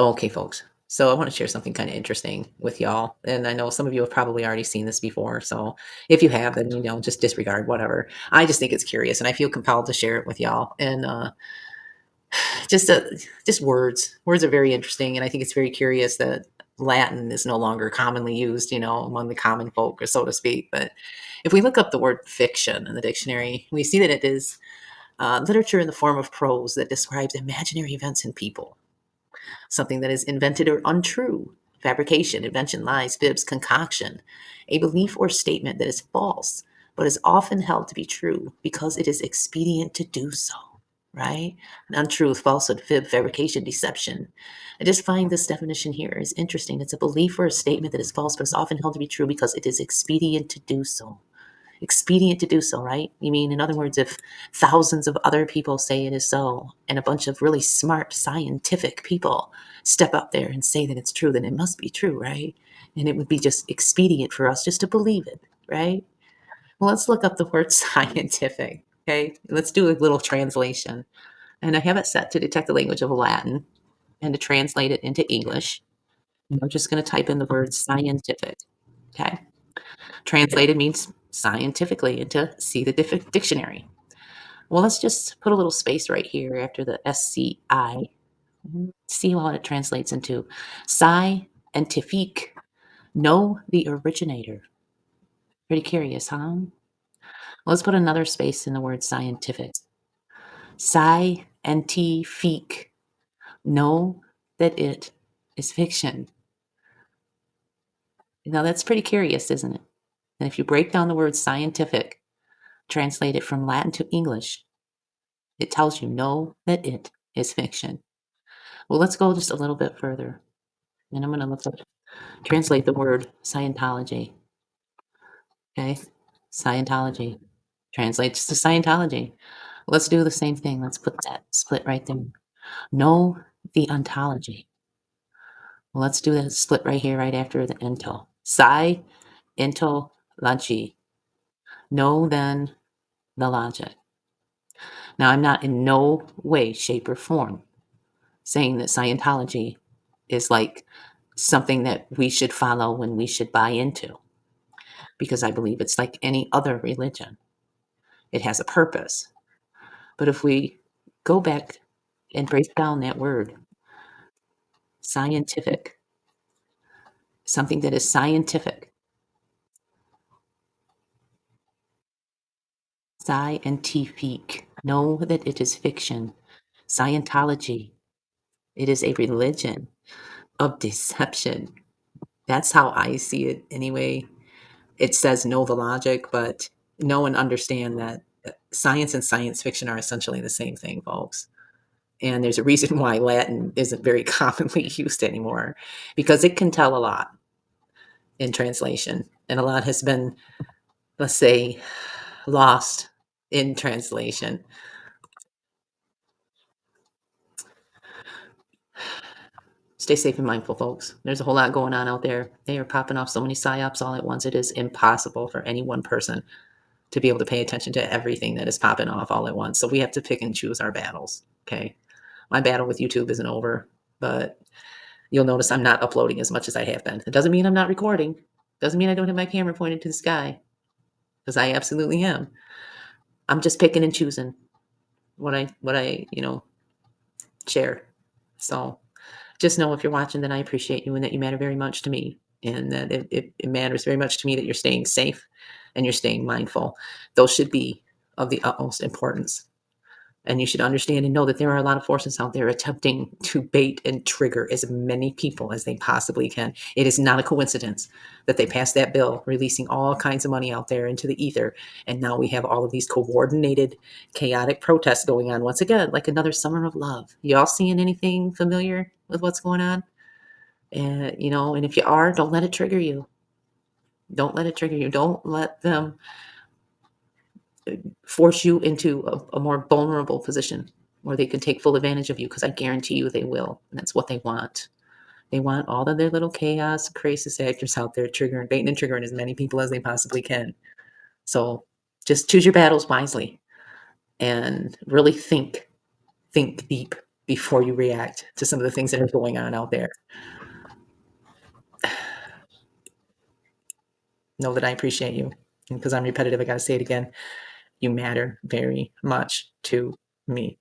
Okay, folks. So I want to share something kind of interesting with y'all. And I know some of you have probably already seen this before. So if you have, then, just disregard whatever. I just think it's curious and I feel compelled to share it with y'all. And just, uh, just words. Words are very interesting. And I think it's very curious that Latin is no longer commonly used, among the common folk, or so to speak. But if we look up the word fiction in the dictionary, we see that it is literature in the form of prose that describes imaginary events and people, something that is invented or untrue, fabrication, invention, lies, fibs, concoction, a belief or statement that is false, but is often held to be true because it is expedient to do so, right? Untruth, falsehood, fib, fabrication, deception. I just find this definition here is interesting. It's a belief or a statement that is false, but is often held to be true because it is expedient to do so. Expedient to do so, right? You mean, in other words, if thousands of other people say it is so, and a bunch of really smart scientific people step up there and say that it's true, then it must be true, right? And it would be just expedient for us just to believe it, right? Well, let's look up the word scientific, okay? Let's do a little translation. And I have it set to detect the language of Latin and to translate it into English. And we're just going to type in the word scientific, okay? Translated means scientifically into see the dictionary. Well, let's just put a little space right here after the SCI. See what it translates into. Scientifique. Know the originator. Pretty curious, huh? Let's put another space in the word scientific. Scientifique. Know that it is fiction. Now that's pretty curious, isn't it? And if you break down the word scientific, translate it from Latin to English, it tells you know that it is fiction. Well, let's go just a little bit further. And I'm going to translate the word Scientology. Okay. Scientology translates to Scientology. Let's do the same thing. Let's put that split right there. Know the ontology. Well, let's do that split right here, right after the ento. Scientology. Know then the logic. Now, I'm not in no way, shape, or form saying that Scientology is like something that we should follow and we should buy into, because I believe it's like any other religion. It has a purpose. But if we go back and break down that word, scientific, something that is scientific, scientifique, know that it is fiction. Scientology, it is a religion of deception. That's how I see it anyway. It says know the logic, but know and understand that science and science fiction are essentially the same thing, folks. And there's a reason why Latin isn't very commonly used anymore, because it can tell a lot in translation. And a lot has been, let's say, lost in translation. Stay safe and mindful, folks. There's a whole lot going on out there. They are popping off so many psyops all at once. It is impossible for any one person to be able to pay attention to everything that is popping off all at once. So we have to pick and choose our battles. Okay. My battle with YouTube isn't over, but you'll notice I'm not uploading as much as I have been. It doesn't mean I'm not recording. Doesn't mean I don't have my camera pointed to the sky, because I absolutely am. I'm just picking and choosing what I share. So just know, if you're watching, that I appreciate you and that you matter very much to me, and that it matters very much to me that you're staying safe and you're staying mindful. Those should be of the utmost importance. And you should understand and know that there are a lot of forces out there attempting to bait and trigger as many people as they possibly can. It is not a coincidence that they passed that bill, releasing all kinds of money out there into the ether. And now we have all of these coordinated, chaotic protests going on once again, like another summer of love. Y'all seeing anything familiar with what's going on? And if you are, don't let it trigger you. Don't let it trigger you. Don't let them force you into a more vulnerable position where they can take full advantage of you, because I guarantee you they will. And that's what they want. They want all of their little chaos, crisis actors out there triggering, baiting and triggering as many people as they possibly can. So just choose your battles wisely and really think deep, before you react to some of the things that are going on out there. Know that I appreciate you, and 'cause I'm repetitive, I gotta say it again, you matter very much to me.